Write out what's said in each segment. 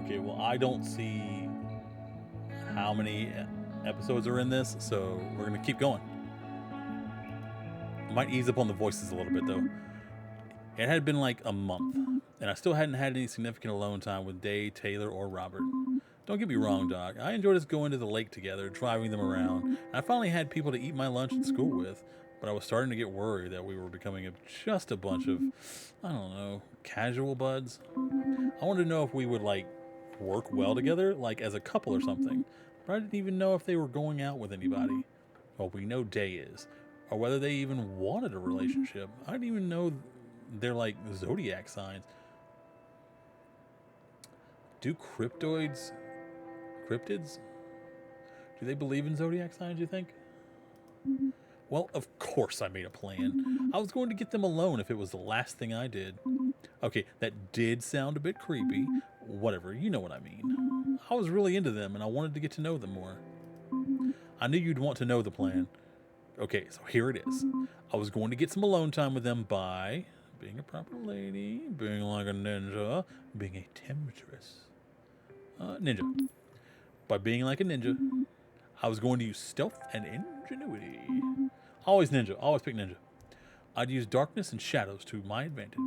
Okay, well, I don't see how many episodes are in this, so we're gonna keep going. I might ease up on the voices a little bit, though. It had been like a month, and I still hadn't had any significant alone time with Day, Taylor, or Robert. Don't get me wrong, Doc. I enjoyed us going to the lake together, driving them around, and I finally had people to eat my lunch at school with, but I was starting to get worried that we were becoming just a bunch of, I don't know, casual buds. I wanted to know if we would, like, work well together, like as a couple or something, but I didn't even know if they were going out with anybody. Well, we know Day is, or whether they even wanted a relationship. I didn't even know they're like zodiac signs. Do cryptids, do they believe in zodiac signs, you think? Well, of course I made a plan. I was going to get them alone if it was the last thing I did. Okay, that did sound a bit creepy. Whatever, you know what I mean. I was really into them and I wanted to get to know them more. I knew you'd want to know the plan. Okay, so here it is. I was going to get some alone time with them by being a proper lady, being like a ninja, being a temptress. Ninja. By being like a ninja, I was going to use stealth and ingenuity. Always ninja, always pick ninja. I'd use darkness and shadows to my advantage.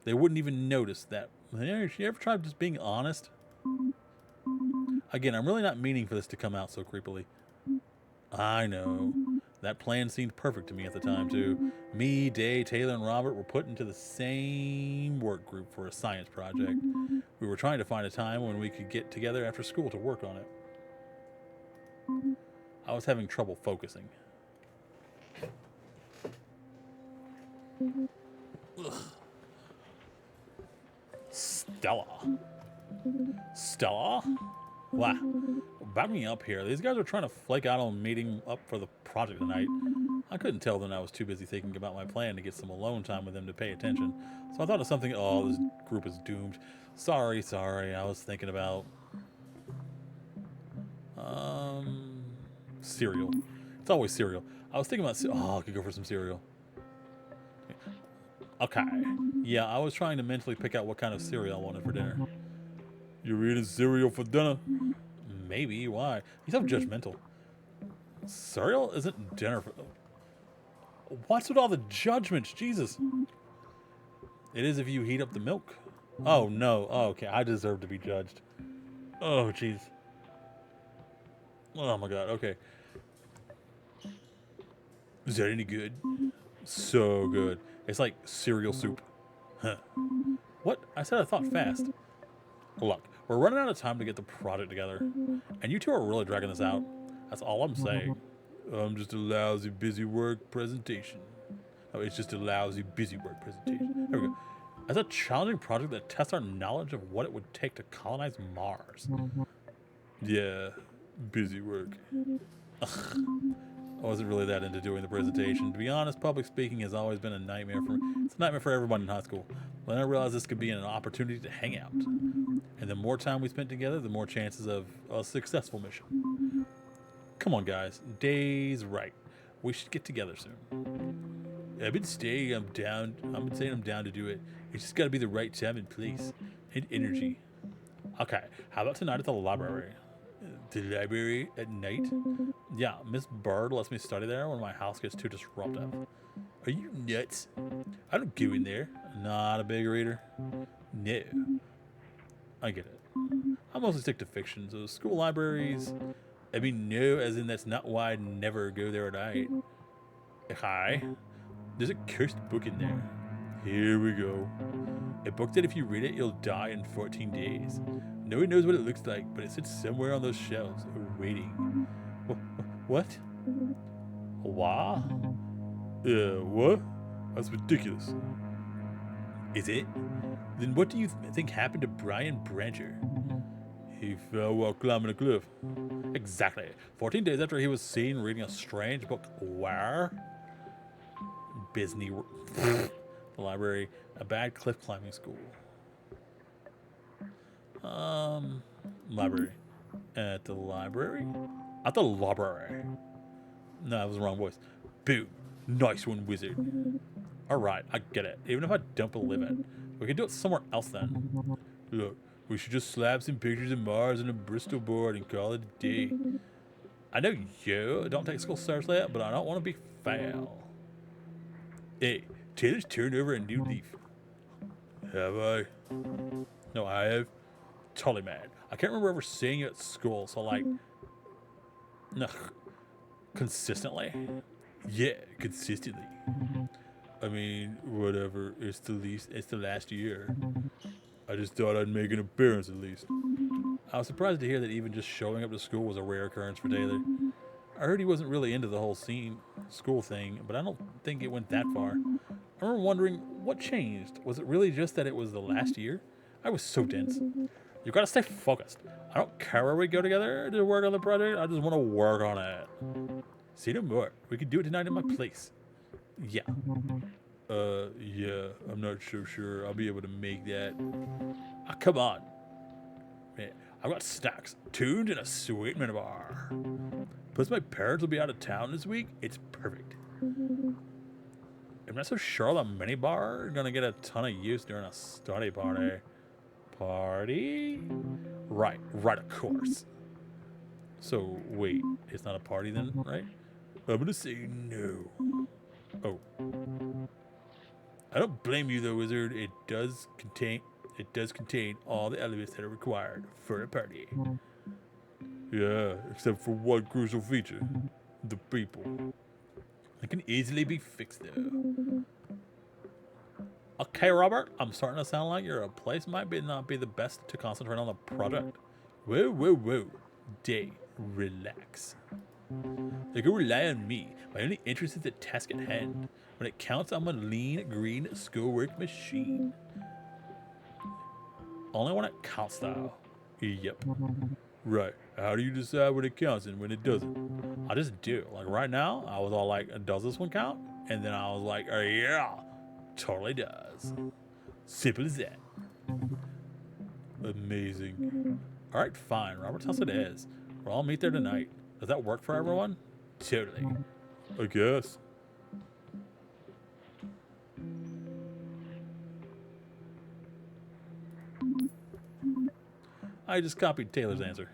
They wouldn't even notice that. You ever tried just being honest? Again, I'm really not meaning for this to come out so creepily. I know. That plan seemed perfect to me at the time, too. Me, Day, Taylor, and Robert were put into the same work group for a science project. We were trying to find a time when we could get together after school to work on it. I was having trouble focusing. Ugh. Stella. Stella? Wow. Back me up here. These guys are trying to flake out on meeting up for the project tonight. I couldn't tell them I was too busy thinking about my plan to get some alone time with them to pay attention. So I thought of something. Oh, this group is doomed. Sorry. I was thinking about cereal. It's always cereal. I was thinking about. Oh, I could go for some cereal. Okay. Yeah, I was trying to mentally pick out what kind of cereal I wanted for dinner. You're eating cereal for dinner? Maybe. Why? He's so judgmental. Cereal isn't dinner for... What's with all the judgments? Jesus. It is if you heat up the milk. Oh, no. Oh, okay. I deserve to be judged. Oh, jeez. Oh, my God. Okay. Is that any good? So good. It's like cereal soup. Huh. What? I said I thought fast. Look, we're running out of time to get the project together. And you two are really dragging this out. That's all I'm saying. I'm just a lousy busy work presentation. Oh, it's just a lousy busy work presentation. There we go. As a challenging project that tests our knowledge of what it would take to colonize Mars. Yeah, busy work. Ugh. I wasn't really that into doing the presentation. To be honest, public speaking has always been a nightmare for me. It's a nightmare for everyone in high school. But then I realized this could be an opportunity to hang out. And the more time we spent together, the more chances of a successful mission. Come on, guys. Day's right. We should get together soon. I've been saying I'm down to do it. It's just gotta be the right time and place. And energy. Okay, how about tonight at the library? The library at night? Yeah, Miss Bird lets me study there when my house gets too disruptive. Are you nuts? I don't go in there. Not a big reader. No. I get it. I mostly stick to fiction, so school libraries... I mean, no, as in that's not why I never go there at night. Hi. There's a cursed book in there. Here we go. A book that if you read it, you'll die in 14 days. No one knows what it looks like, but it sits somewhere on those shelves, waiting. What? Why? What? That's ridiculous. Is it? Then what do you think happened to Brian Brancher? He fell while climbing a cliff. Exactly. 14 days after he was seen reading a strange book. Where? Disney. The library. A bad cliff climbing school. Library. At the library? At the library. No, that was the wrong voice. Boo. Nice one, wizard. Alright, I get it. Even if I don't believe it. We can do it somewhere else then. Look, We should just slap some pictures of Mars on a Bristol board and call it a day. I know you don't take school seriously, but I don't want to be foul. Hey, Taylor's turned over a new leaf. Have I? No, I have. Totally mad. I can't remember ever seeing you at school, so like, no, consistently. Yeah, consistently. I mean, whatever. It's the last year. I just thought I'd make an appearance at least. I was surprised to hear that even just showing up to school was a rare occurrence for Taylor. I heard he wasn't really into the whole school thing, but I don't think it went that far. I remember wondering what changed. Was it really just that it was the last year? I was so dense. You gotta stay focused. I don't care where we go together to work on the project. I just want to work on it. Say no more. We can do it tonight in my place. Yeah. Yeah. I'm not so sure I'll be able to make that. Ah, come on. Man, I've got snacks, tunes, and a sweet mini bar. Plus, my parents will be out of town this week. It's perfect. I'm not so sure the mini bar is gonna get a ton of use during a study party. Party? Right, of course. So, wait, it's not a party then, right? I'm gonna say no. Oh. I don't blame you though, wizard. It does contain all the elements that are required for a party. Yeah, except for one crucial feature. The people. It can easily be fixed though. Okay, Robert, I'm starting to sound like your place might not be the best to concentrate on the project. Whoa. Day, relax. You can rely on me. My only interest is the task at hand. When it counts, I'm a lean, green schoolwork machine. Only when it counts, though. Yep. Right. How do you decide when it counts and when it doesn't? I just do. Like right now, I was all like, does this one count? And then I was like, oh yeah, totally does. Simple as that. Amazing. All right, fine. Robert's house it is. We'll all meet there tonight. Does that work for everyone? Totally. I guess. I just copied Taylor's answer.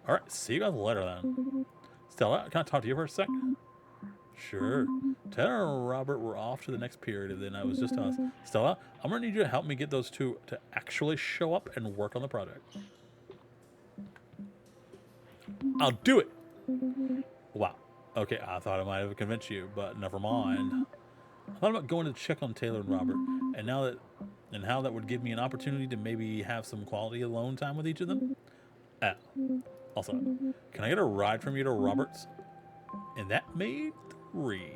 Alright, see you guys later then. Stella, can I talk to you for a sec? Sure. Taylor and Robert were off to the next period, and then I was just us. Stella, I'm gonna need you to help me get those two to actually show up and work on the project. I'll do it! Wow. Okay, I thought I might have convinced you, but never mind. I thought about going to check on Taylor and Robert, and how that would give me an opportunity to maybe have some quality alone time with each of them. Also, can I get a ride from you to Robert's? And that made 3.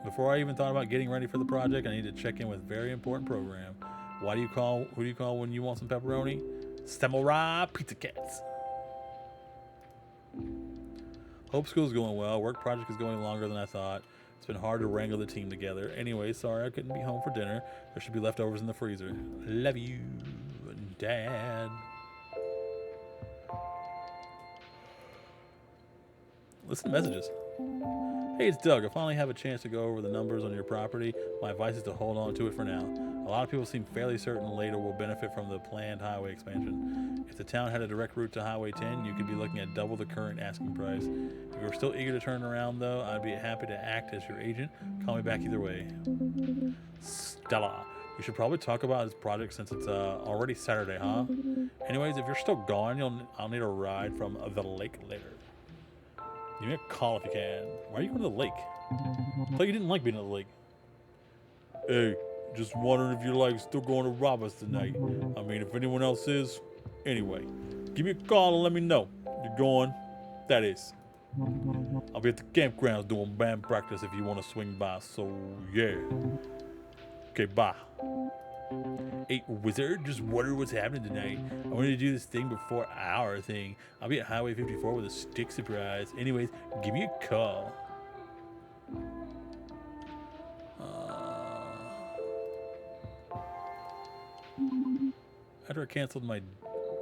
Before I even thought about getting ready for the project, I need to check in with a very important program. Who do you call when you want some pepperoni? Samurai Pizza Cats. Hope school's going well. Work project is going longer than I thought. It's been hard to wrangle the team together. Anyway, sorry I couldn't be home for dinner. There should be leftovers in the freezer. Love you, Dad. Listen to messages. Hey, it's Doug. I finally have a chance to go over the numbers on your property. My advice is to hold on to it for now. A lot of people seem fairly certain later will benefit from the planned highway expansion. If the town had a direct route to Highway 10, you could be looking at double the current asking price. If you're still eager to turn around, though, I'd be happy to act as your agent. Call me back either way. Stella. We should probably talk about this project since it's already Saturday, huh? Anyways, if you're still gone, I'll need a ride from the lake later. Give me a call if you can. Why are you going to the lake? I thought you didn't like being at the lake. Hey, just wondering if you're like still going to rob us tonight. I mean, if anyone else is. Anyway, give me a call and let me know. You're going. That is. I'll be at the campgrounds doing band practice if you want to swing by. So, yeah. Okay, bye. Hey, wizard, just wonder what's happening tonight. I wanted to do this thing before our thing. I'll be at Highway 54 with a stick surprise. Anyways, give me a call. After I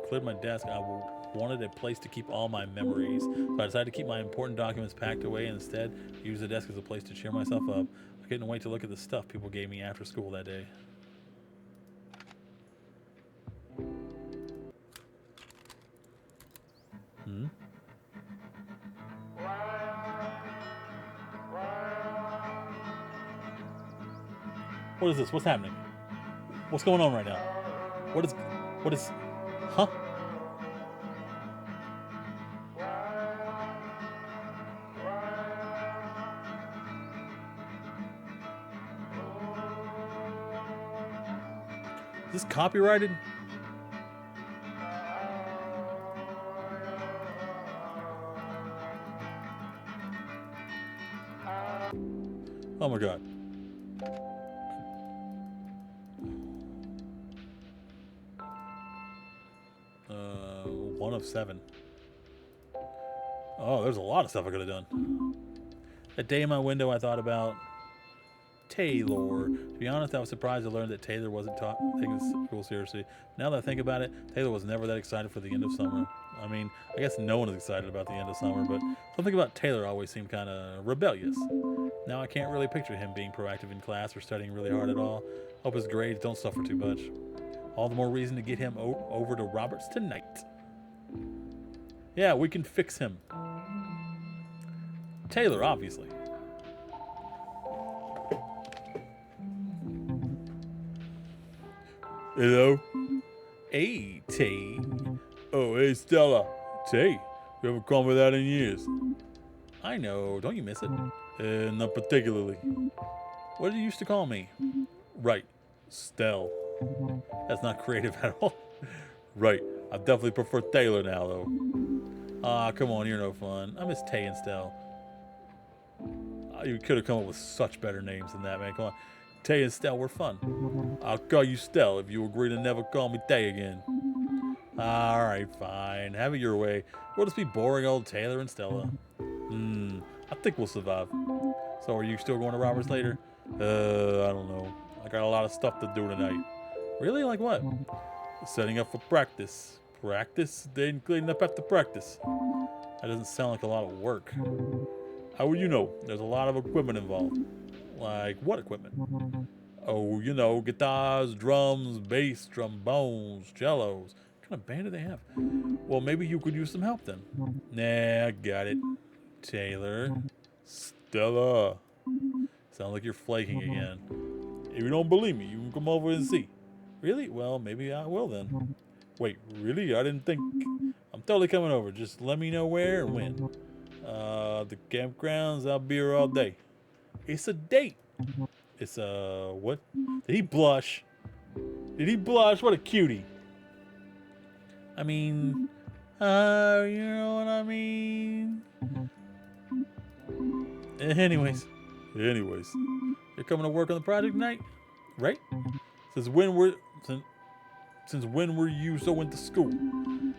cleared my desk, I will wanted a place to keep all my memories. So I decided to keep my important documents packed away and instead use the desk as a place to cheer myself up. I couldn't wait to look at the stuff people gave me after school that day. Hmm? What is this? What's happening? What's going on right now? What is, huh? Is this copyrighted? Oh my god. One of 7. Oh, there's a lot of stuff I could have done. That day in my window, I thought about Taylor. To be honest, I was surprised to learn that Taylor wasn't taking school seriously. Now that I think about it, Taylor was never that excited for the end of summer. I mean, I guess no one is excited about the end of summer, but something about Taylor always seemed kind of rebellious. Now I can't really picture him being proactive in class or studying really hard at all. Hope his grades don't suffer too much. All the more reason to get him over to Roberts tonight. Yeah, we can fix him. Taylor, obviously. Hello? Hey, Tay. Oh, hey, Stella. Tay, you haven't called me that in years. I know. Don't you miss it? Not particularly. What did you used to call me? Right. Stell. That's not creative at all. Right. I definitely prefer Taylor now, though. Ah, come on. You're no fun. I miss Tay and Stell. You could have come up with such better names than that, man. Come on. Tay and Stell were fun. I'll call you Stell if you agree to never call me Tay again. Alright, fine. Have it your way. We'll just be boring old Taylor and Stella. I think we'll survive. So are you still going to Roberts later? I don't know. I got a lot of stuff to do tonight. Really? Like what? Setting up for practice. Practice? They didn't clean up after practice. That doesn't sound like a lot of work. How would you know? There's a lot of equipment involved. Like what equipment? Oh, you know, guitars, drums, bass, trombones, cellos. What kind of band do they have? Well, maybe you could use some help then. Nah, I got it. Taylor. Stella. Sounds like you're flaking again. If you don't believe me, you can come over and see. Really? Well, maybe I will then. Wait, really? I didn't think... I'm totally coming over. Just let me know where and when. The campgrounds, I'll be here all day. It's a date. It's what? Did he blush? Did he blush? What a cutie. I mean, you know what I mean? Anyways, you're coming to work on the project tonight, right? Since when were you so into school?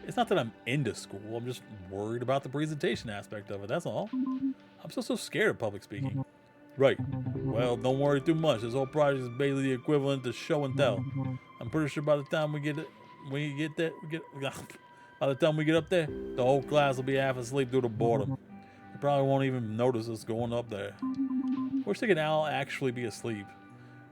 It's not that I'm into school. I'm just worried about the presentation aspect of it. That's all. I'm so scared of public speaking. Right. Well, don't worry too much. This whole project is basically the equivalent to show and tell. I'm pretty sure by the time we get by the time we get up there, the whole class will be half asleep due to boredom. They probably won't even notice us going up there. Wish they could actually be asleep.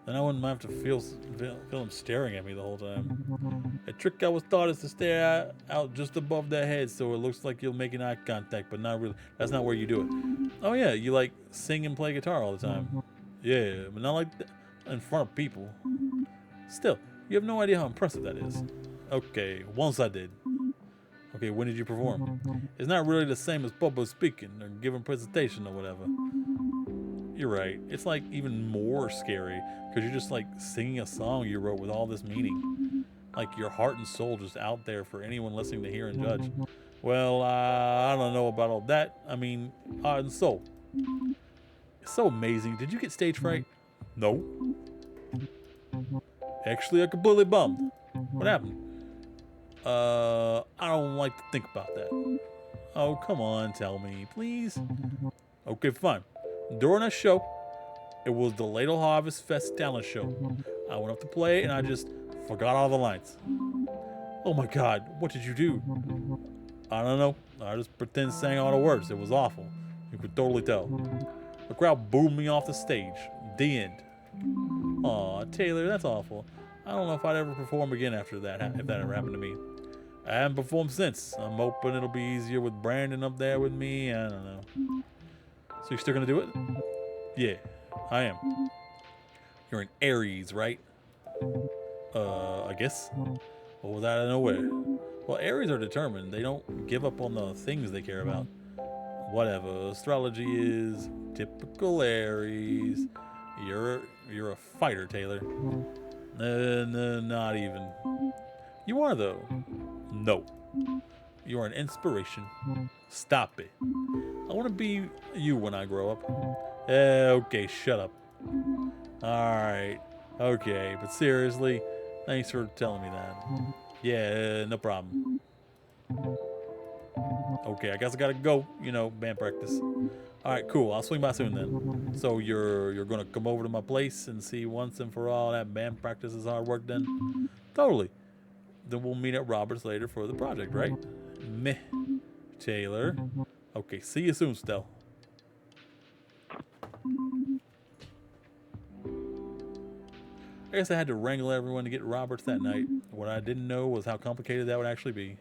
Then I wouldn't have to feel them staring at me the whole time. A trick I was taught is to stare out just above their heads so it looks like you're making eye contact, but not really. That's not where you do it. Oh yeah, you like sing and play guitar all the time. Yeah, but not like that in front of people. Still, you have no idea how impressive that is. Okay, once I did. Okay, when did you perform? It's not really the same as public speaking or giving presentation or whatever. You're right. It's like even more scary because you're just like singing a song you wrote with all this meaning. Like your heart and soul just out there for anyone listening to hear and judge. Well, I don't know about all that. I mean, heart and soul. It's so amazing. Did you get stage fright? No. Actually, I completely bummed. What happened? I don't like to think about that. Oh, come on, tell me, please. Okay, fine. During a show, it was the Ladle Harvest Fest talent show. I went up to play and I just forgot all the lines. Oh my God, what did you do? I don't know. I just pretend saying all the words. It was awful. You could totally tell. The crowd booed me off the stage. The end. Aw, Taylor, that's awful. I don't know if I'd ever perform again after that, if that ever happened to me. I haven't performed since. I'm hoping it'll be easier with Brandon up there with me. I don't know. So you're still gonna do it? Yeah, I am. You're an Aries, right? I guess. What was that out of nowhere? Well, Aries are determined. They don't give up on the things they care about. Whatever. Astrology is typical Aries. You're a fighter, Taylor. No, not even. You are though. No. You are an inspiration. Stop it. I want to be you when I grow up. Okay, shut up. Alright. Okay, but seriously, thanks for telling me that. Yeah, no problem. Okay, I guess I gotta go. You know, band practice. Alright, cool. I'll swing by soon then. So you're gonna come over to my place and see once and for all that band practice is hard work then? Totally. Then we'll meet at Robert's later for the project, right? Meh. Taylor. Okay, see you soon, Stell. I guess I had to wrangle everyone to get Roberts that night. What I didn't know was how complicated that would actually be.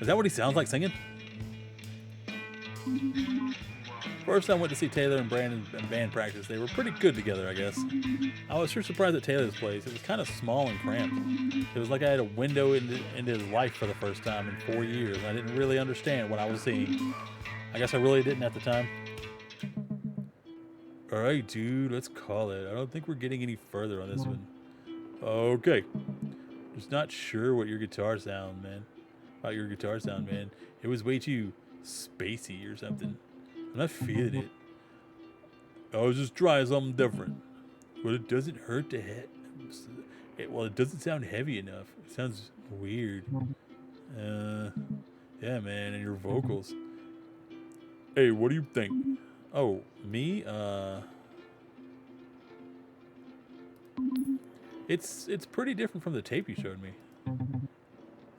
Is that what he sounds like singing? First, I went to see Taylor and Brandon in band practice. They were pretty good together, I guess. I was sure surprised at Taylor's place. It was kind of small and cramped. It was like I had a window into his life for the first time in 4 years. I didn't really understand what I was seeing. I guess I really didn't at the time. Alright, dude, let's call it. I don't think we're getting any further on this one. Okay. Just not sure what your guitar sound, man. About your guitar sound, man. It was way too spacey or something. I'm not feeling it. I was just trying something different. But it doesn't hurt to hit. Well, it doesn't sound heavy enough. It sounds weird. Yeah, man, and your vocals. Hey, what do you think? Oh, me? It's pretty different from the tape you showed me.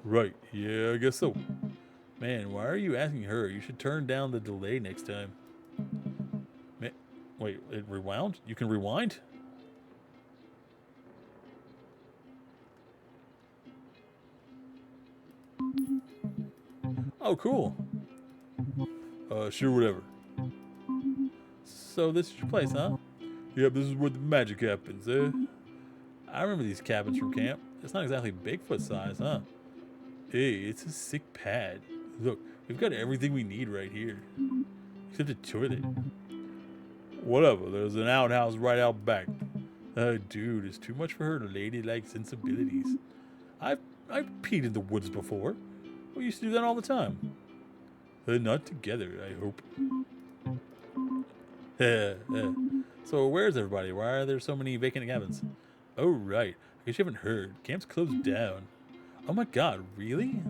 Right, yeah, I guess so. Man, why are you asking her? You should turn down the delay next time. Man, wait, it rewound? You can rewind? Oh, cool. Sure, whatever. So this is your place, huh? Yep, this is where the magic happens, eh? I remember these cabins from camp. It's not exactly Bigfoot size, huh? Hey, it's a sick pad. Look, we've got everything we need right here. Except a toilet. Whatever, there's an outhouse right out back. Dude, it's too much for her ladylike sensibilities. I've peed in the woods before. We used to do that all the time. Not together, I hope. So where's everybody? Why are there so many vacant cabins? Oh, right. I guess you haven't heard. Camp's closed down. Oh my god, really?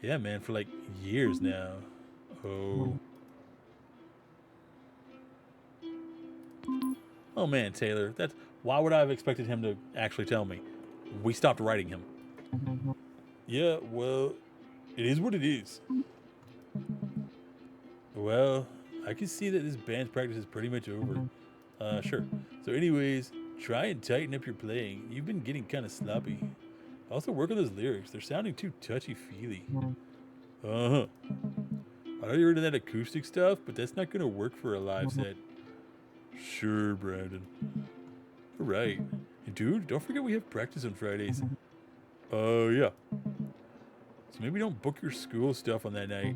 Yeah, man, for like years now. Oh. Oh man, Taylor, why would I have expected him to actually tell me? We stopped writing him. Yeah, well, it is what it is. Well, I can see that this band's practice is pretty much over. Sure. So anyways, try and tighten up your playing. You've been getting kind of sloppy. Also work on those lyrics. They're sounding too touchy-feely. Uh-huh. I know you're into that acoustic stuff, but that's not gonna work for a live set. Sure, Brandon. Alright. And dude, don't forget we have practice on Fridays. Yeah. So maybe don't book your school stuff on that night.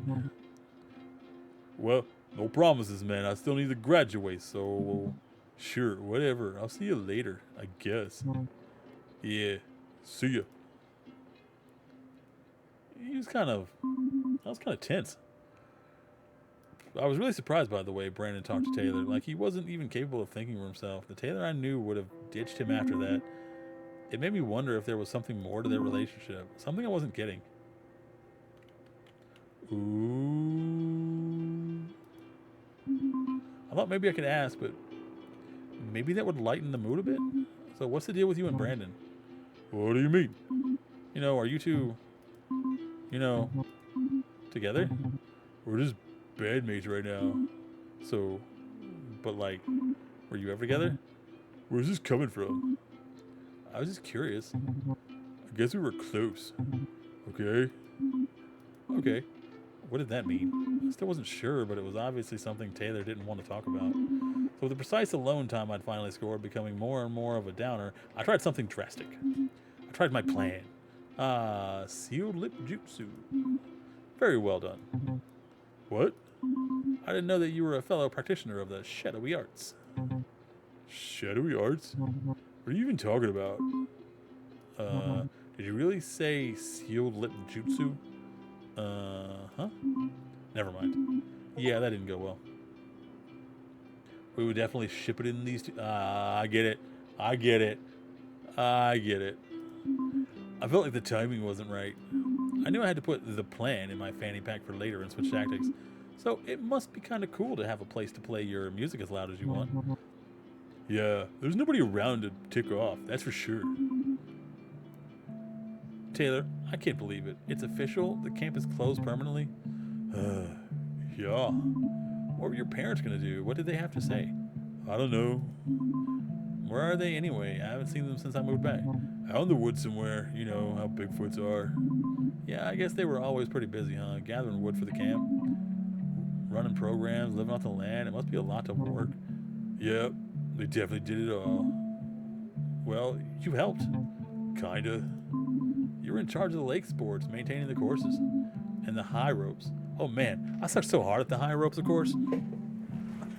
Well, no promises, man. I still need to graduate, so... Sure, whatever. I'll see you later, I guess. Yeah. See ya. That was kind of tense. I was really surprised, by the way, Brandon talked to Taylor. Like, he wasn't even capable of thinking for himself. The Taylor I knew would have ditched him after that. It made me wonder if there was something more to their relationship. Something I wasn't getting. Ooh. I thought maybe I could ask, but maybe that would lighten the mood a bit. So what's the deal with you and Brandon? What do you mean? You know, are you two, you know, together? We're just bandmates right now. So, but like, were you ever together? Where's this coming from? I was just curious. I guess we were close. Okay. Okay. What did that mean? I still wasn't sure, but it was obviously something Taylor didn't want to talk about. So with the precise alone time I'd finally scored becoming more and more of a downer, I tried something drastic. I tried my plan. Sealed lip jutsu. Very well done. What? I didn't know that you were a fellow practitioner of the shadowy arts. Shadowy arts? What are you even talking about? Did you really say sealed lip jutsu? Huh? Never mind. Yeah, that didn't go well. We would definitely ship it in these two. I get it. I get it. I get it. I felt like the timing wasn't right. I knew I had to put the plan in my fanny pack for later and switch tactics. So it must be kind of cool to have a place to play your music as loud as you want. Yeah, there's nobody around to tick off, that's for sure. Taylor, I can't believe it. It's official? The camp is closed permanently? Yeah. What were your parents going to do? What did they have to say? I don't know. Where are they anyway? I haven't seen them since I moved back. Out in the woods somewhere. You know how Bigfoots are. Yeah, I guess they were always pretty busy, huh? Gathering wood for the camp. Running programs, living off the land. It must be a lot of work. Yep, they definitely did it all. Well, you helped. Kinda. You were in charge of the lake sports, maintaining the courses. And the high ropes. Oh man, I sucked so hard at the high ropes, of course.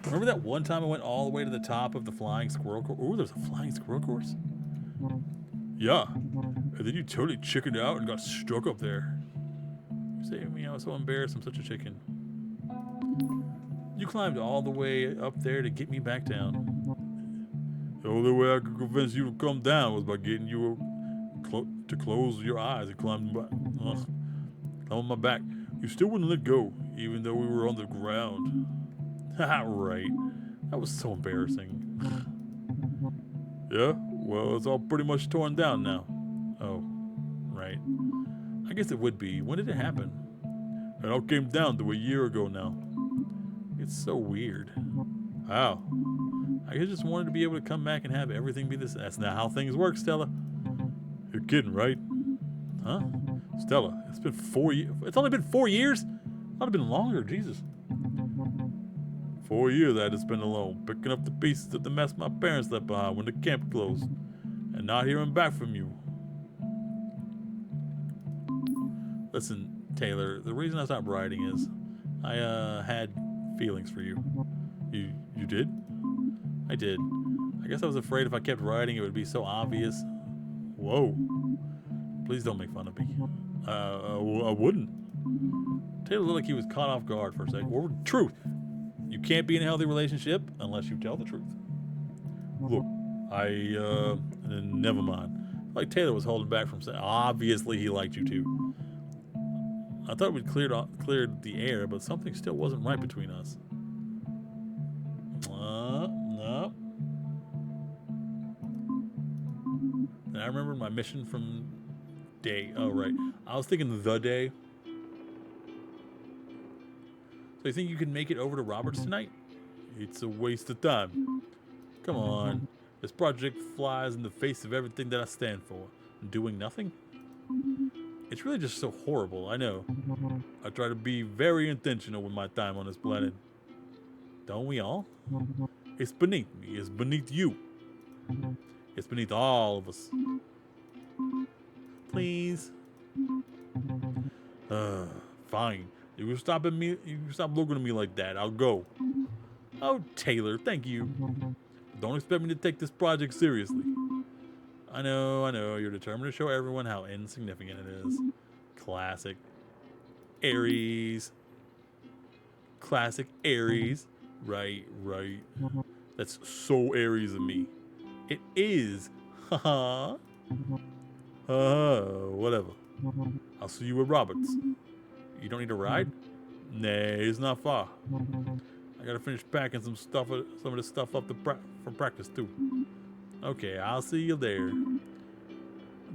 Remember that one time I went all the way to the top of the flying squirrel course? Ooh, there's a flying squirrel course? Yeah. And then you totally chickened out and got stuck up there. You say me, I was so embarrassed I'm such a chicken. You climbed all the way up there to get me back down. The only way I could convince you to come down was by getting you to close your eyes and climb on my back. You still wouldn't let go, even though we were on the ground. Haha, right. That was so embarrassing. Yeah, well, it's all pretty much torn down now. Oh, right. I guess it would be. When did it happen? It all came down to a year ago now. It's so weird. How? I just wanted to be able to come back and have everything be this. That's not how things work, Stella. You're kidding, right? Huh? Stella, it's been 4 years. It's only been 4 years? Might have been longer, Jesus. 4 years I had to spend alone, picking up the pieces of the mess my parents left behind when the camp closed, and not hearing back from you. Listen, Taylor, the reason I stopped writing is I had feelings for you. You did? I did. I guess I was afraid if I kept writing it would be so obvious. Whoa. Please don't make fun of me. I wouldn't. Taylor looked like he was caught off guard for a second. Or truth. You can't be in a healthy relationship unless you tell the truth. Look, never mind. Like Taylor was holding back from saying, obviously he liked you too. I thought we'd cleared the air, but something still wasn't right between us. No. And I remember my mission from day. Oh, right. I was thinking the day. So you think you can make it over to Roberts tonight? It's a waste of time. Come on. This project flies in the face of everything that I stand for. Doing nothing? It's really just so horrible, I know. I try to be very intentional with my time on this planet. Don't we all? It's beneath me. It's beneath you. It's beneath all of us. Please. Fine. You stop looking at me like that. I'll go. Oh, Taylor, thank you. Don't expect me to take this project seriously. I know. You're determined to show everyone how insignificant it is. Classic Aries. Classic Aries. Right. That's so Aries of me. It is. Haha. Whatever. I'll see you at Roberts. You don't need a ride? Nah, it's not far. I gotta finish packing some of this stuff up for practice too. Okay, I'll see you there.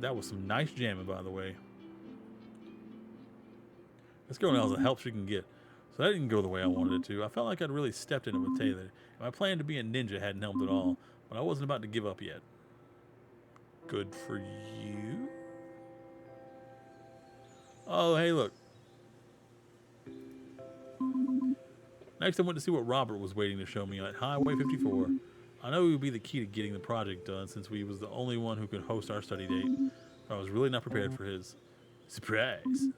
That was some nice jamming, by the way. This girl knows the help she can get. So that didn't go the way I wanted it to. I felt like I'd really stepped in it with Taylor. And my plan to be a ninja hadn't helped at all. But I wasn't about to give up yet. Good for you. Oh, hey, look. Next, I went to see what Robert was waiting to show me at Highway 54. I know he would be the key to getting the project done since he was the only one who could host our study date. But I was really not prepared for his surprise.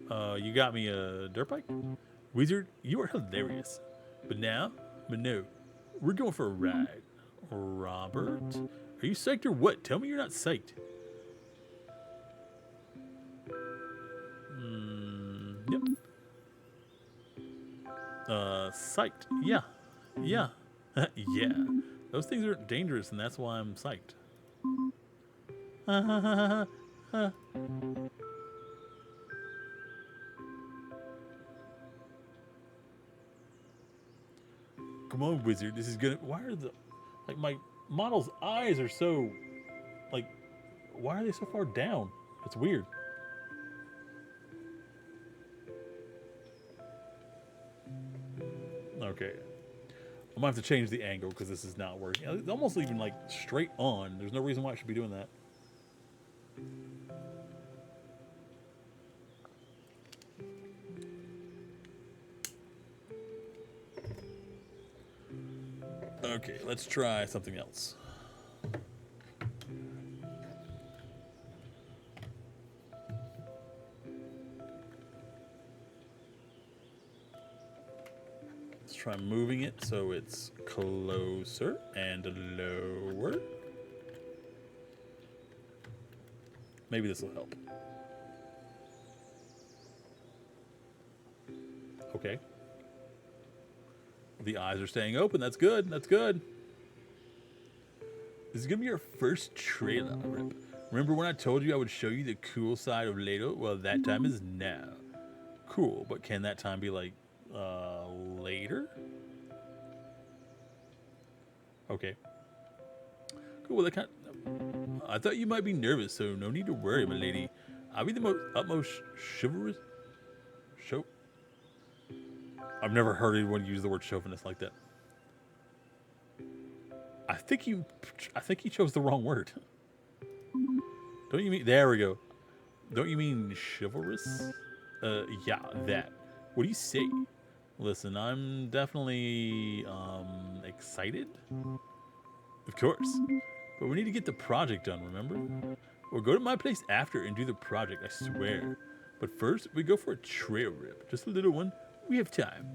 You got me a dirt bike? Wizard, you are hilarious. But no, we're going for a ride. Robert? Are you psyched or what? Tell me you're not psyched. Yep. Psyched. Yeah. Yeah. Yeah. Those things aren't dangerous, and that's why I'm psyched. Come on, Wizard. This is gonna. Why are my model's eyes are so, why are they so far down? It's weird. Okay. I'm gonna have to change the angle because this is not working. It's almost even straight on. There's no reason why I should be doing that. Okay, let's try something else. Let's try moving it so it's closer and lower. Maybe this will help. Okay. The eyes are staying open. That's good. That's good. This is going to be our first trailer rip. Remember when I told you I would show you the cool side of later? Well, that time is now. Cool, but can that time be later? Okay. Cool, well, I thought you might be nervous, so no need to worry, my lady. I'll be the utmost chivalrous. I've never heard anyone use the word chauvinist like that. I think he chose the wrong word. Don't you mean? There we go. Don't you mean chivalrous? Yeah, that. What do you say? Listen, I'm definitely excited. Of course, but we need to get the project done. Remember? We'll go to my place after and do the project. I swear. But first, we go for a trail rip. Just a little one. We have time.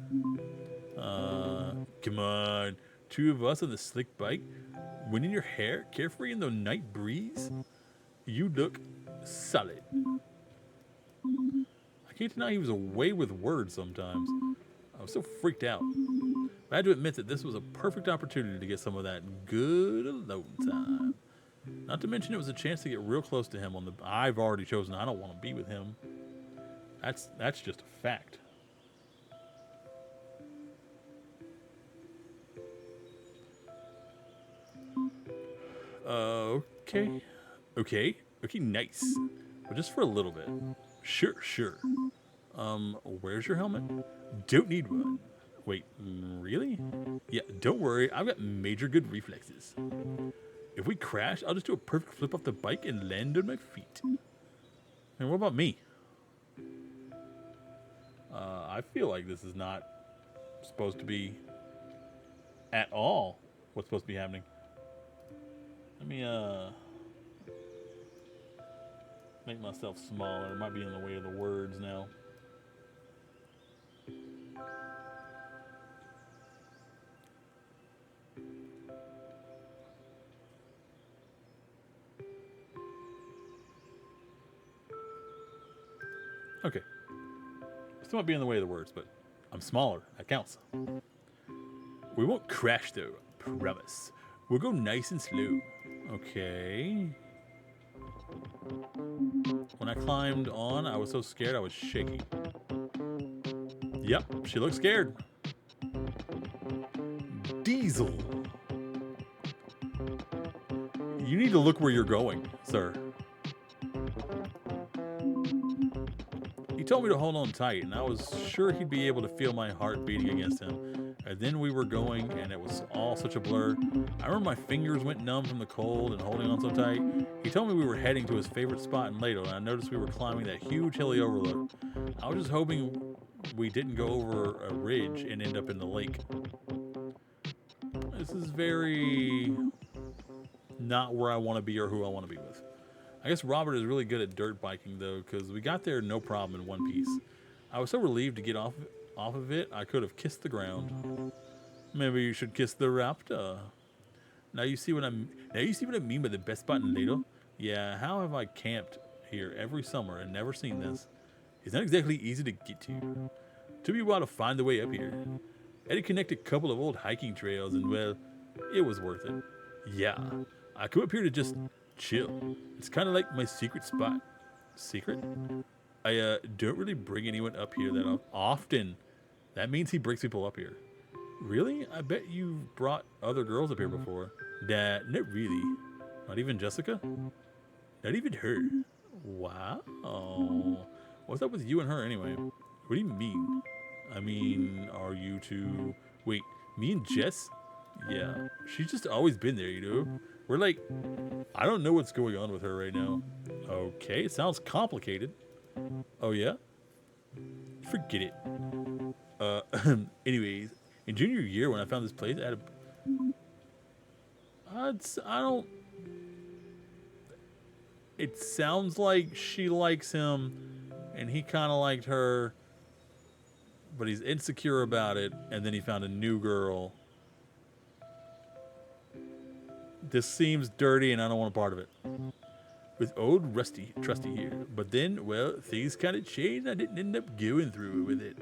Come on. Two of us on the slick bike. Wind in your hair, carefree in the night breeze. You look solid. I can't deny he was away with words sometimes. I was so freaked out. I had to admit that this was a perfect opportunity to get some of that good alone time. Not to mention it was a chance to get real close to him I've already chosen I don't want to be with him. That's just a fact. Okay, nice. But just for a little bit. Sure. Where's your helmet? Don't need one. Wait, really? Yeah, don't worry, I've got major good reflexes. If we crash, I'll just do a perfect flip off the bike and land on my feet. And what about me? I feel like this is not supposed to be at all what's supposed to be happening. Let me make myself smaller. It might be in the way of the words now. Okay. Still might be in the way of the words, but I'm smaller. That counts. We won't crash though, promise. We'll go nice and slow. Okay. When I climbed on, I was so scared I was shaking. Yep, she looks scared. weasel. You need to look where you're going, sir. He told me to hold on tight, and I was sure he'd be able to feel my heart beating against him. And then we were going, and it was all such a blur. I remember my fingers went numb from the cold and holding on so tight. He told me we were heading to his favorite spot in Lato, and I noticed we were climbing that huge hilly overlook. I was just hoping we didn't go over a ridge and end up in the lake. This is very not where I want to be or who I want to be with. I guess Robert is really good at dirt biking, though, because we got there no problem in one piece. I was so relieved to get off of it, I could have kissed the ground. Maybe you should kiss the Raptor. Now you see what I mean by the best spot in Lato? Yeah, how have I camped here every summer and never seen this? It's not exactly easy to get to. Took me a while to find the way up here. I had to connect a couple of old hiking trails, and well, it was worth it. Yeah, I come up here to just chill. It's kind of like my secret spot. Secret? I don't really bring anyone up here that often. That means he brings people up here. Really? I bet you've brought other girls up here before. Nah, not really. Not even Jessica? Not even her. Wow. What's up with you and her anyway? What do you mean? I mean, are you two... Wait, me and Jess? Yeah, she's just always been there, you know? We're like... I don't know what's going on with her right now. Okay, it sounds complicated. Oh, yeah? Forget it. Anyways, in junior year when I found this place, I had a... It sounds like she likes him, and he kind of liked her, but he's insecure about it, and then he found a new girl. This seems dirty, and I don't want a part of it. With old Trusty here. But then, well, things kind of changed. I didn't end up going through with it.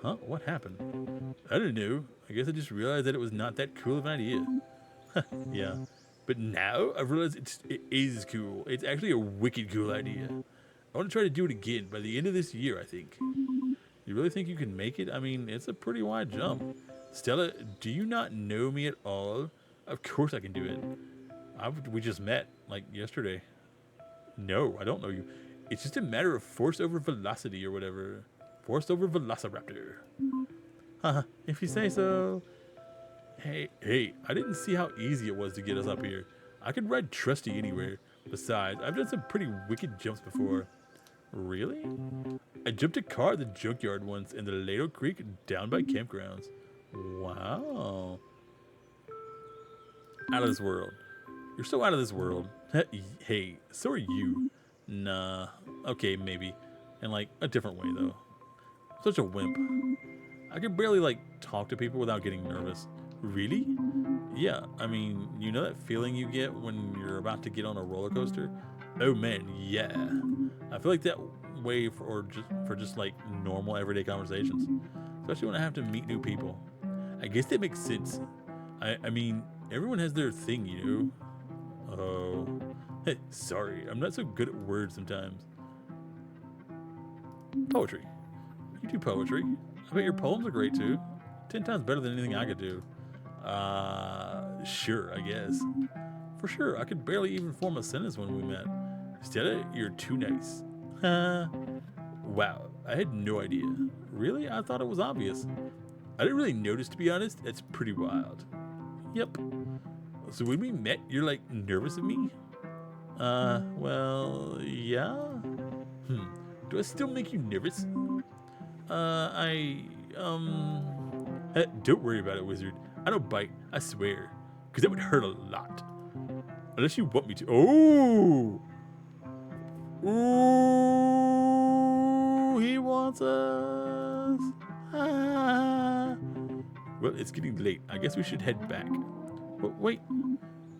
Huh? What happened? I don't know. I guess I just realized that it was not that cool of an idea. Yeah. But now I've realized it is cool. It's actually a wicked cool idea. I want to try to do it again by the end of this year, I think. You really think you can make it? I mean, it's a pretty wide jump. Stella, do you not know me at all? Of course I can do it. We just met, like, yesterday. No, I don't know you. It's just a matter of force over velocity or whatever. Force over Velociraptor. Haha, if you say so. Hey, I didn't see how easy it was to get us up here. I could ride Trusty anywhere. Besides, I've done some pretty wicked jumps before. Really? I jumped a car at the junkyard once in the Lato Creek down by campgrounds. Wow. Out of this world. You're so out of this world. Hey, so are you. Nah. Okay, maybe. In like a different way though. Such a wimp. I can barely like talk to people without getting nervous. Really? Yeah, I mean, you know that feeling you get when you're about to get on a roller coaster? Oh man, yeah. I feel like that way for just like normal everyday conversations. Especially when I have to meet new people. I guess that makes sense. I mean, everyone has their thing, you know? Oh. Hey, sorry, I'm not so good at words sometimes. Poetry. You do poetry. I bet your poems are great too. 10 times better than anything I could do. Sure, I guess. For sure, I could barely even form a sentence when we met. Stella, you're too nice. Wow, I had no idea. Really? I thought it was obvious. I didn't really notice, to be honest. That's pretty wild. Yep. So when we met, you're like nervous of me? Well, yeah. Do I still make you nervous? Don't worry about it, wizard. I don't bite, I swear. Because that would hurt a lot. Unless you want me to. Oh! Ooh, he wants us. Ah. Well, it's getting late. I guess we should head back. But wait,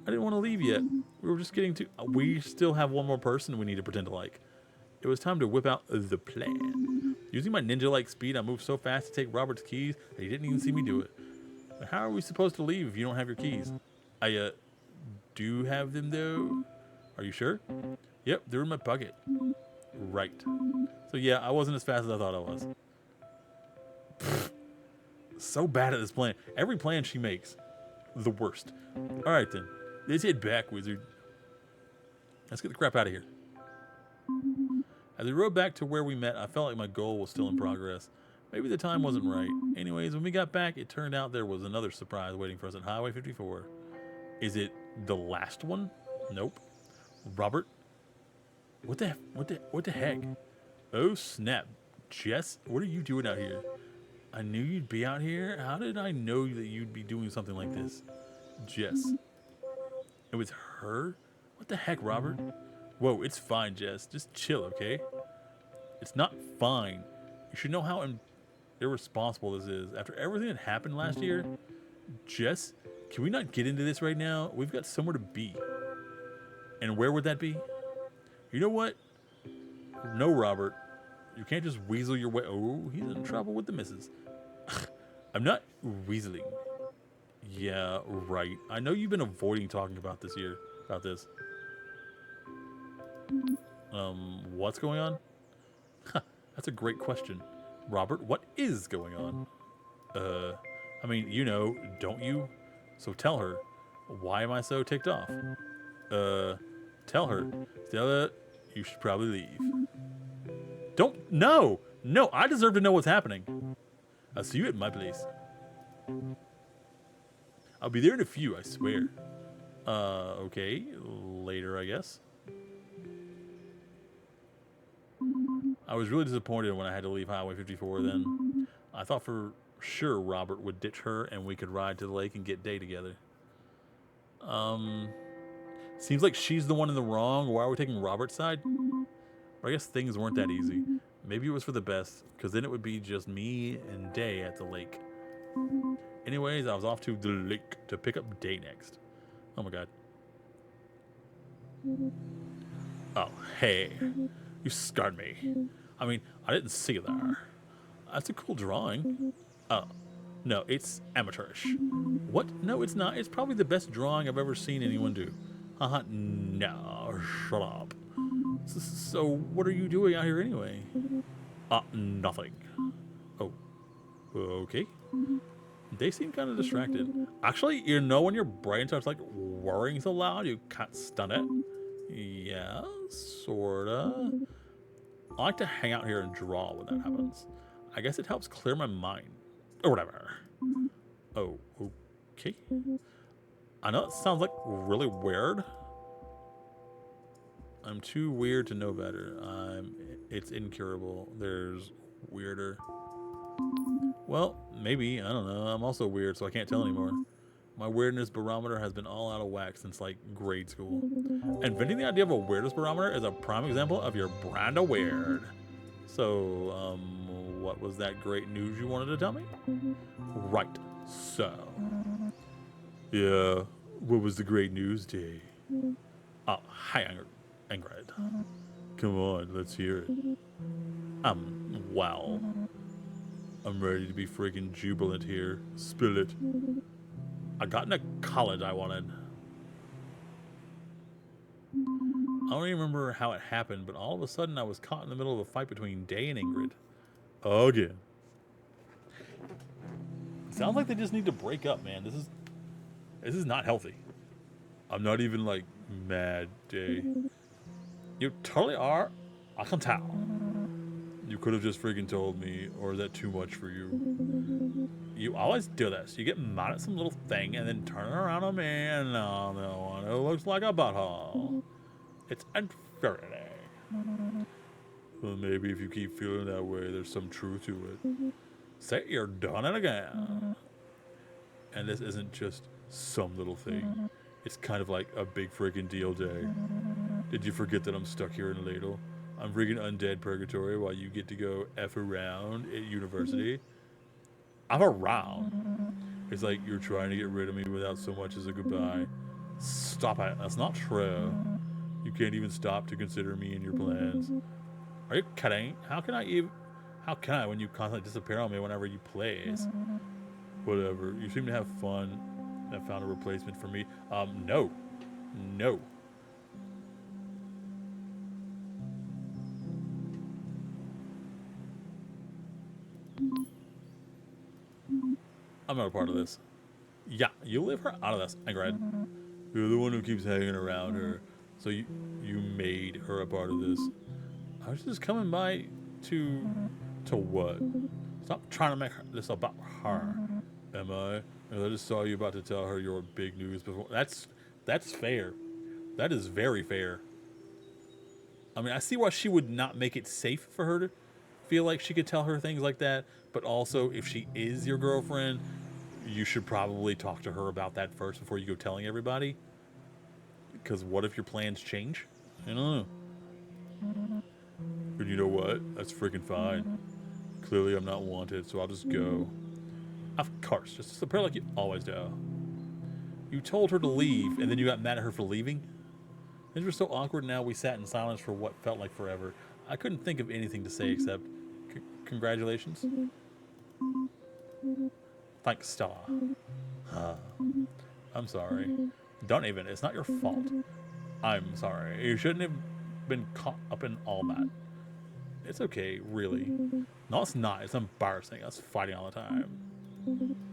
I didn't want to leave yet. We were just getting to... We still have one more person we need to pretend to like. It was time to whip out the plan. Using my ninja-like speed, I moved so fast to take Robert's keys that he didn't even see me do it. But how are we supposed to leave if you don't have your keys? I, do have them, though. Are you sure? Yep, they're in my pocket. Right. So, yeah, I wasn't as fast as I thought I was. Pfft. So bad at this plan. Every plan she makes. The worst. All right, then. Let's head back, wizard. Let's get the crap out of here. As we rode back to where we met, I felt like my goal was still in progress. Maybe the time wasn't right. Anyways, when we got back, it turned out there was another surprise waiting for us at Highway 54. Is it the last one? Nope. Robert? What the heck? Oh snap. Jess, what are you doing out here? I knew you'd be out here. How did I know that you'd be doing something like this? Jess. It was her? What the heck, Robert? Whoa, it's fine, Jess. Just chill, okay? It's not fine. You should know how irresponsible this is. After everything that happened last year, Jess, can we not get into this right now? We've got somewhere to be. And where would that be? You know what? No, Robert. You can't just weasel your way. Oh, he's in trouble with the missus. I'm not weaseling. Yeah, right. I know you've been avoiding talking about this. What's going on? That's a great question. Robert, what is going on? I mean, you know, don't you? So tell her. Why am I so ticked off? Tell her. Stella, you should probably leave. No, I deserve to know what's happening. I'll see you at my place. I'll be there in a few, I swear. Okay. Later, I guess. I was really disappointed when I had to leave Highway 54 then. I thought for sure Robert would ditch her and we could ride to the lake and get day together. Seems like she's the one in the wrong. Why are we taking Robert's side? But I guess things weren't that easy. Maybe it was for the best, because then it would be just me and Day at the lake. Anyways, I was off to the lake to pick up Day next. Oh my god. Oh, hey. You scarred me. I mean, I didn't see you there. That's a cool drawing. Oh, no, it's amateurish. What? No, it's not. It's probably the best drawing I've ever seen anyone do. No, shut up. So, what are you doing out here anyway? Nothing. Oh, okay. They seem kind of distracted. Actually, you know when your brain starts like whirring so loud you can't stun it? Yeah, sorta. I like to hang out here and draw when that happens. I guess it helps clear my mind. Or whatever. Oh, okay. I know it sounds like really weird. I'm too weird to know better. It's incurable. There's weirder. Well, maybe. I don't know. I'm also weird, so I can't tell anymore. My weirdness barometer has been all out of whack since, like, grade school. Inventing the idea of a weirdness barometer is a prime example of your brand of weird. So, what was that great news you wanted to tell me? Right. So. Yeah. What was the great news, Day? Oh, hi, Ingrid. Come on, let's hear it. Well. I'm ready to be freaking jubilant here. Spill it. I got into college I wanted. I don't even remember how it happened, but all of a sudden I was caught in the middle of a fight between Day and Ingrid. Again. Sounds like they just need to break up, man. This is not healthy. I'm not even, like, mad, Day. You totally are. I can tell. You could have just freaking told me, or is that too much for you? You always do this. You get mad at some little thing and then turn it around on me and on the one who looks like a butthole. It's infuriating. Well, maybe if you keep feeling that way, there's some truth to it. Say you're done it again. And this isn't just some little thing. It's kind of like a big freaking deal, Day. Did you forget that I'm stuck here in Ladle? I'm freaking undead purgatory while you get to go F around at university. I'm around. It's like you're trying to get rid of me without so much as a goodbye. Stop it. That's not true. You can't even stop to consider me in your plans. Are you kidding? How can I when you constantly disappear on me whenever you plays? Whatever. You seem to have fun. I found a replacement for me. No. No. I'm not a part of this. Yeah, you leave her out of this, Ingrid. You're the one who keeps hanging around her. So you made her a part of this. I was just coming by to what? Stop trying to make this about her. Am I? Because I just saw you about to tell her your big news before. That's fair. That is very fair. I mean, I see why she would not make it safe for her to feel like she could tell her things like that. But also, if she is your girlfriend, you should probably talk to her about that first before you go telling everybody. Because what if your plans change? I don't know. But you know what? That's freaking fine. Clearly, I'm not wanted, so I'll just go. Of course, just disappear like you always do. You told her to leave, and then you got mad at her for leaving? Things were so awkward now we sat in silence for what felt like forever. I couldn't think of anything to say except, congratulations. Thanks, Stella. I'm sorry. Don't even, it's not your fault. I'm sorry. You shouldn't have been caught up in all that. It's okay, really. No, it's not. It's embarrassing. Us fighting all the time.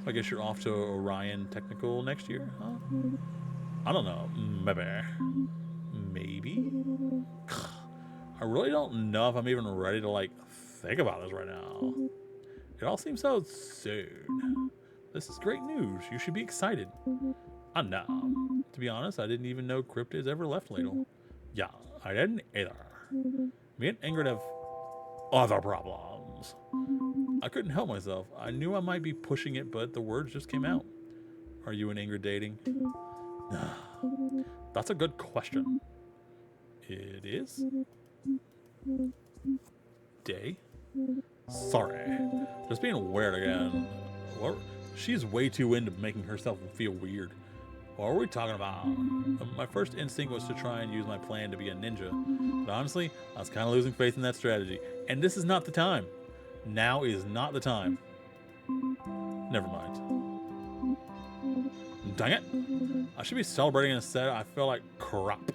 I guess you're off to Orion Technical next year, huh? I don't know. Maybe? I really don't know if I'm even ready to, like, think about this right now. It all seems so soon. This is great news. You should be excited. I know. To be honest, I didn't even know cryptids ever left Ladle. Yeah, I didn't either. Me and Ingrid have other problems. I couldn't help myself. I knew I might be pushing it, but the words just came out. Are you and Ingrid dating? That's a good question. It is? Day? Sorry. Just being weird again. What? She's way too into making herself feel weird. What are we talking about? My first instinct was to try and use my plan to be a ninja. But honestly, I was kind of losing faith in that strategy. And this is not the time. Now is not the time. Never mind. Dang it. I should be celebrating instead. I feel like crap.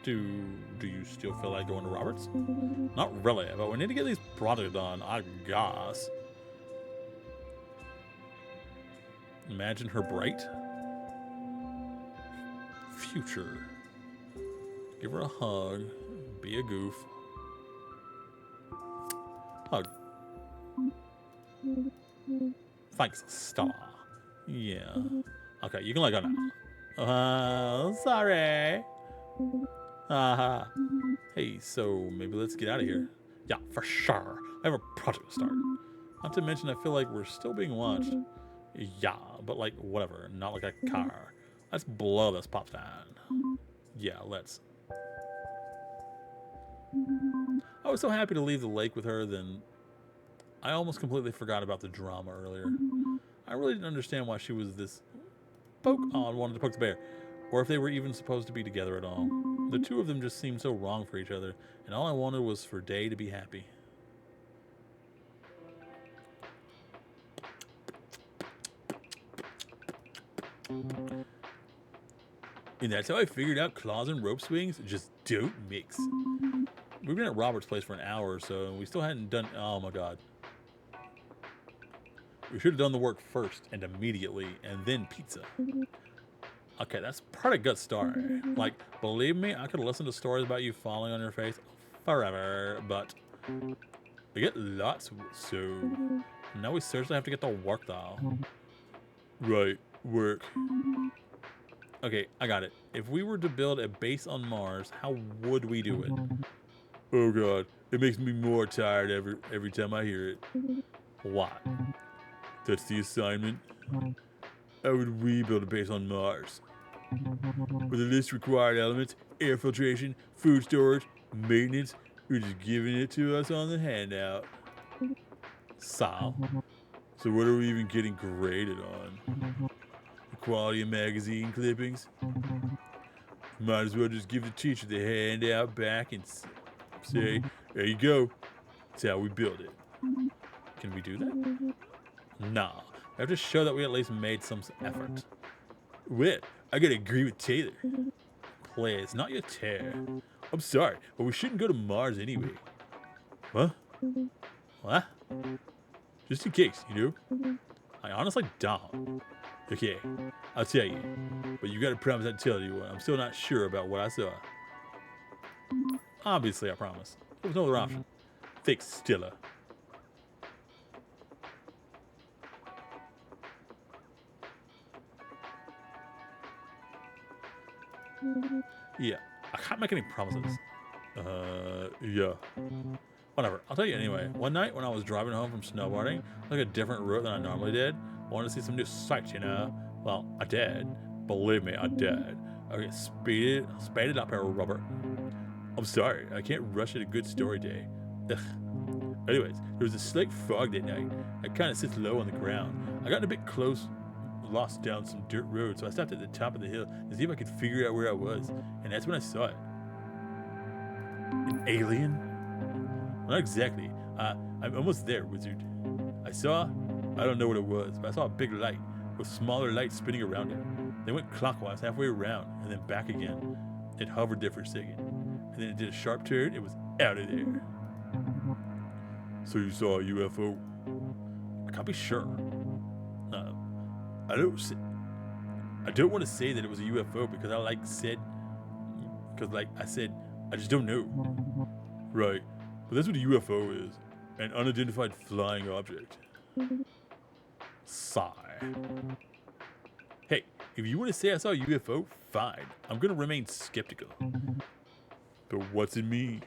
Do you still feel like going to Roberts? Not really, but we need to get these projects done, I guess. Imagine her bright future. Give her a hug. Be a goof. Hug. Thanks, Star. Yeah. Okay, you can let go now. Sorry. Hey, so maybe let's get out of here. Yeah, for sure. I have a project to start. Not to mention, I feel like we're still being watched. Yeah, but like, whatever. Not like a car. Let's blow this pop stand. Yeah, let's. I was so happy to leave the lake with her, then I almost completely forgot about the drama earlier. I really didn't understand why she was this wanted to poke the bear, or if they were even supposed to be together at all. The two of them just seemed so wrong for each other, and all I wanted was for Day to be happy. And that's how I figured out claws and rope swings just don't mix. We've been at Robert's place for an hour or so, and we still hadn't done. Oh my god. We should have done the work first and immediately, and then pizza. Okay, that's part of good story. Like, believe me, I could listen to stories about you falling on your face forever, but we get lots, so now we seriously have to get to work, though. Right, work. Okay, I got it. If we were to build a base on Mars, how would we do it? Oh god, it makes me more tired every time I hear it. Why? That's the assignment. How would we build a base on Mars? With the list required elements, air filtration, food storage, maintenance, you're just giving it to us on the handout. So what are we even getting graded on? The quality of magazine clippings? Might as well just give the teacher the handout back and say, there you go. That's how we build it. Can we do that? Nah. We have to show that we at least made some effort. Wait, I gotta agree with Taylor. Please, not your tear. I'm sorry, but we shouldn't go to Mars anyway. Huh? What? Just in case, you know? I honestly don't. Okay, I'll tell you. But you gotta promise I tell you what. I'm still not sure about what I saw. Obviously, I promise. There was no other option. Fake Stella. Yeah, I can't make any promises. Yeah. Whatever. I'll tell you anyway. One night when I was driving home from snowboarding, I took a different route than I normally did. I wanted to see some new sights, you know? Well, I did. Believe me, I did. Okay, speed it up here, Robert. I'm sorry, I can't rush at a good story day. Ugh. Anyways, there was a slick fog that night. It kind of sits low on the ground. I got a bit close, lost down some dirt road, so I stopped at the top of the hill to see if I could figure out where I was. And that's when I saw it. An alien? Well, not exactly. I'm almost there, wizard. I don't know what it was, but I saw a big light with smaller lights spinning around it. They went clockwise halfway around and then back again. It hovered there for a second, and then it did a sharp turn. It was out of there. So you saw a UFO? I can't be sure. I don't want to say that it was a UFO because I said I just don't know. Right, but that's what a UFO is, an unidentified flying object. Sigh. Hey, if you want to say I saw a UFO, fine. I'm gonna remain skeptical. But what's it mean?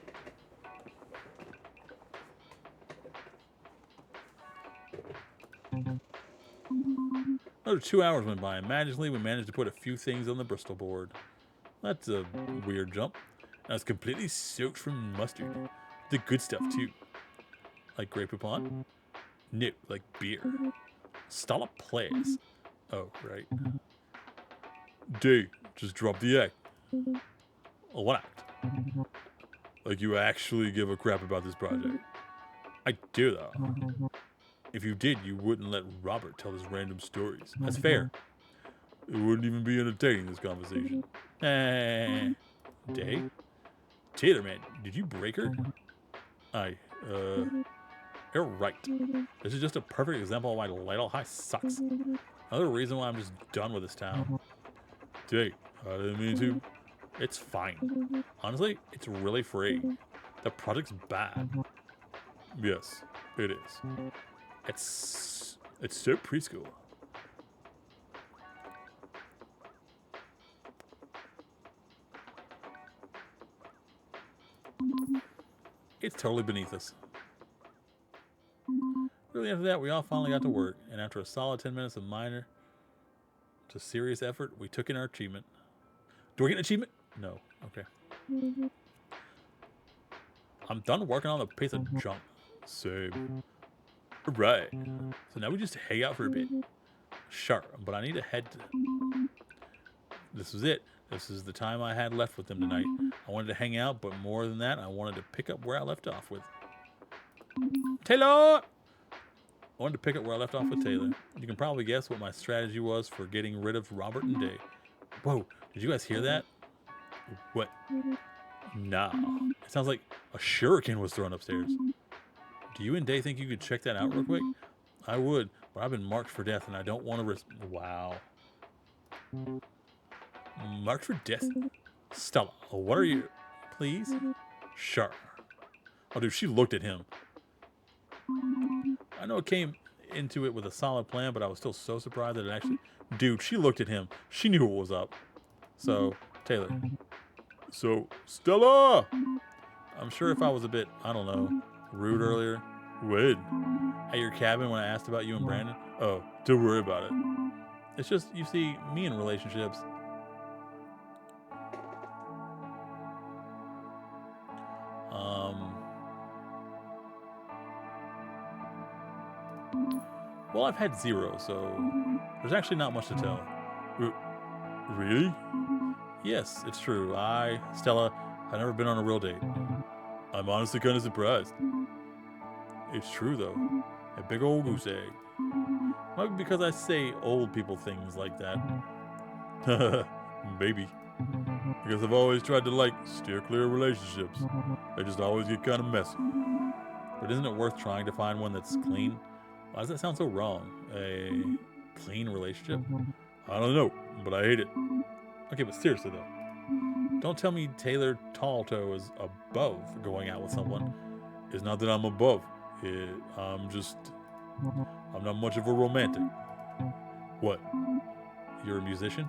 Another 2 hours went by, and magically we managed to put a few things on the Bristol board. That's a weird jump. I was completely soaked from mustard. The good stuff, too. Like Grey Poupon? No, like beer. Stella plays. Oh, right. Dave, just drop the act. What act? Like you actually give a crap about this project. I do, though. If you did, you wouldn't let Robert tell his random stories. That's fair. It wouldn't even be entertaining, this conversation. Dave? Taylor, man, did you break her? You're right. This is just a perfect example of why Lytle High sucks. Another reason why I'm just done with this town. Dave, I didn't mean to. It's fine. Honestly, it's really free. The project's bad. Yes, it is. It's so preschool. It's totally beneath us. Really, after that, we all finally got to work, and after a solid 10 minutes of minor to serious effort, we took in our achievement. Do I get an achievement? No. Okay. I'm done working on a piece of junk. Same. Right. So now we just hang out for a bit. Sure, but I need to head to... This was it. This is the time I had left with them tonight. I wanted to hang out, but more than that, I wanted to pick up where I left off with... Taylor! I wanted to pick up where I left off with Taylor. You can probably guess what my strategy was for getting rid of Robert and Day. Whoa, did you guys hear that? What? Nah. It sounds like a shuriken was thrown upstairs. Do you and Day think you could check that out real quick? I would, but I've been marked for death and I don't want to risk... Wow. Marked for death? Stella, what are you... Please? Sure. Oh, dude, she looked at him. I know it came into it with a solid plan, but I was still so surprised that it actually... Dude, she looked at him. She knew what was up. So, Taylor. So, Stella! I'm sure if I was a bit, I don't know, rude earlier. When? At your cabin when I asked about you and Brandon? Oh, don't worry about it. It's just, you see, me in relationships... Well, I've had 0, so there's actually not much to tell. Really? Yes, it's true. Stella, I've never been on a real date. I'm honestly kind of surprised. It's true, though. A big old goose egg. Might be because I say old people things like that. Maybe. Because I've always tried to, steer clear of relationships. They just always get kind of messy. But isn't it worth trying to find one that's clean? Why does that sound so wrong? A clean relationship? I don't know, but I hate it. Okay, but seriously though, don't tell me Taylor Talltoe is above going out with someone. It's not that I'm above it. I'm not much of a romantic. What? You're a musician?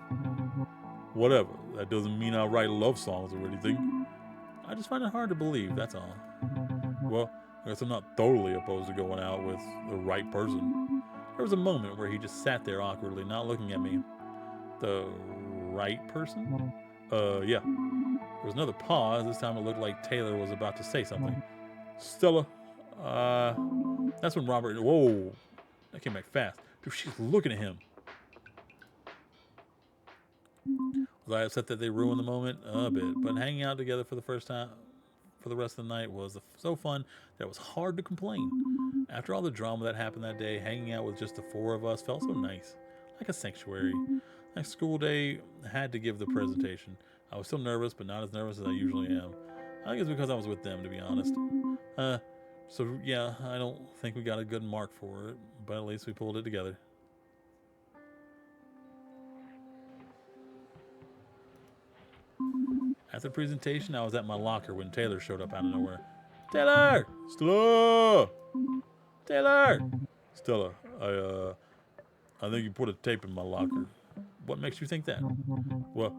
Whatever. That doesn't mean I write love songs or anything. I just find it hard to believe, that's all. Well, I guess I'm not totally opposed to going out with the right person. There was a moment where he just sat there awkwardly, not looking at me. The right person? Yeah. There was another pause. This time it looked like Taylor was about to say something. Stella, that's when Robert. Whoa. That came back fast. Dude, she's looking at him. Was I upset that they ruined the moment? A bit. But hanging out together for the first time, for the rest of the night, was so fun that it was hard to complain. After all the drama that happened that day, hanging out with just the four of us felt so nice. Like a sanctuary. Next school day, I had to give the presentation. I was still nervous, but not as nervous as I usually am. I think it's because I was with them, to be honest. So yeah, I don't think we got a good mark for it, but at least we pulled it together. After the presentation, I was at my locker when Taylor showed up out of nowhere. Taylor! Stella! Taylor! Stella, I think you put a tape in my locker. What makes you think that? Well,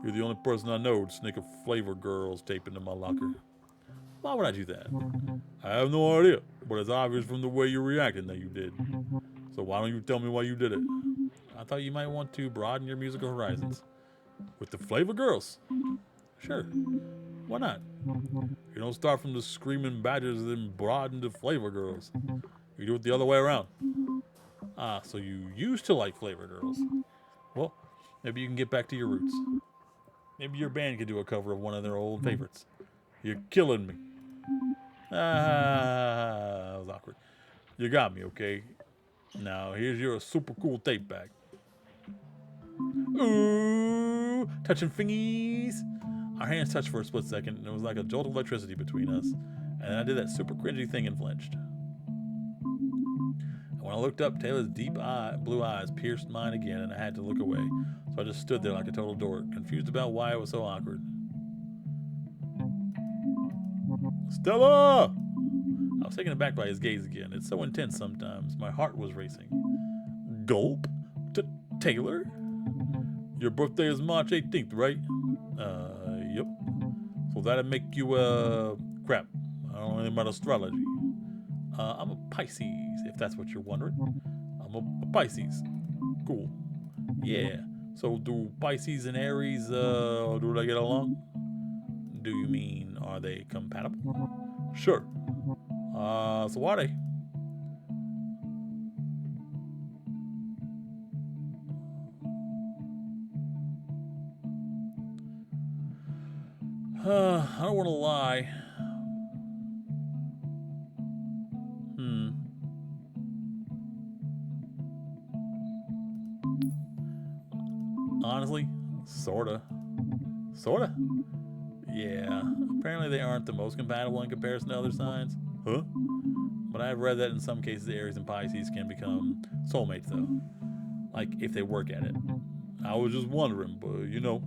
you're the only person I know to sneak a Flavor Girls tape into my locker. Why would I do that? I have no idea, but it's obvious from the way you're reacting that you did. So why don't you tell me why you did it? I thought you might want to broaden your musical horizons. With the Flavor Girls? Sure. Why not? You don't start from the Screaming Badgers and then broaden to Flavor Girls. You do it the other way around. Ah, so you used to like Flavor Girls. Well, maybe you can get back to your roots. Maybe your band could do a cover of one of their old favorites. You're killing me. Ah, that was awkward. You got me, okay? Now, here's your super cool tape back. Ooh, touching fingies. Our hands touched for a split second, and it was like a jolt of electricity between us. And I did that super cringy thing and flinched. And when I looked up, Taylor's deep blue eyes pierced mine again, and I had to look away. So I just stood there like a total dork, confused about why it was so awkward. Stella! I was taken aback by his gaze again. It's so intense sometimes. My heart was racing. Gulp? Taylor? Your birthday is March 18th, right? Yep. So that'd make you, crap. I don't know anything about astrology. I'm a Pisces, if that's what you're wondering. I'm a Pisces. Cool. Yeah. So do Pisces and Aries, do they get along? Do you mean, are they compatible? Sure. So are they? I don't want to lie. Honestly, sorta. Sorta? Yeah. Apparently they aren't the most compatible in comparison to other signs. Huh? But I've read that in some cases Aries and Pisces can become soulmates though. Like if they work at it. I was just wondering, but you know,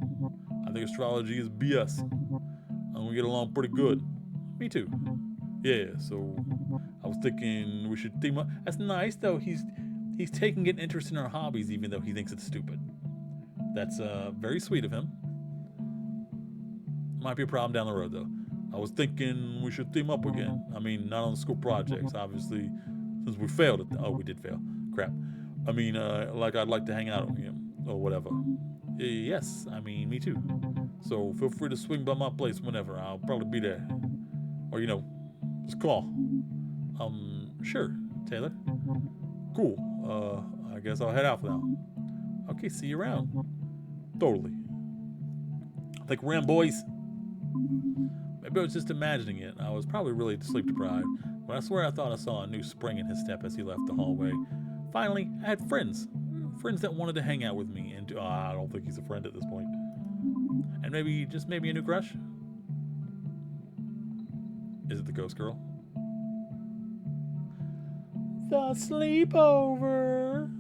I think astrology is BS. I'm gonna get along pretty good. Me too. Yeah, so I was thinking we should team up. That's nice though. He's taking an interest in our hobbies even though he thinks it's stupid. That's very sweet of him. Might be a problem down the road though. I was thinking we should team up again. I mean, not on the school projects, obviously, since we failed at. Oh, we did fail. Crap. I mean, like I'd like to hang out with him or whatever. Yes, I mean, me too. So feel free to swing by my place whenever. I'll probably be there. Or you know, just call. Sure, Taylor. Cool. I guess I'll head out now. Okay, see you around. Totally. Think we're in, boys. Maybe I was just imagining it. I was probably really sleep deprived, but I swear I thought I saw a new spring in his step as he left the hallway. Finally, I had friends. Friends that wanted to hang out with me, and I don't think he's a friend at this point. And maybe, just maybe a new crush? Is it the ghost girl? The sleepover.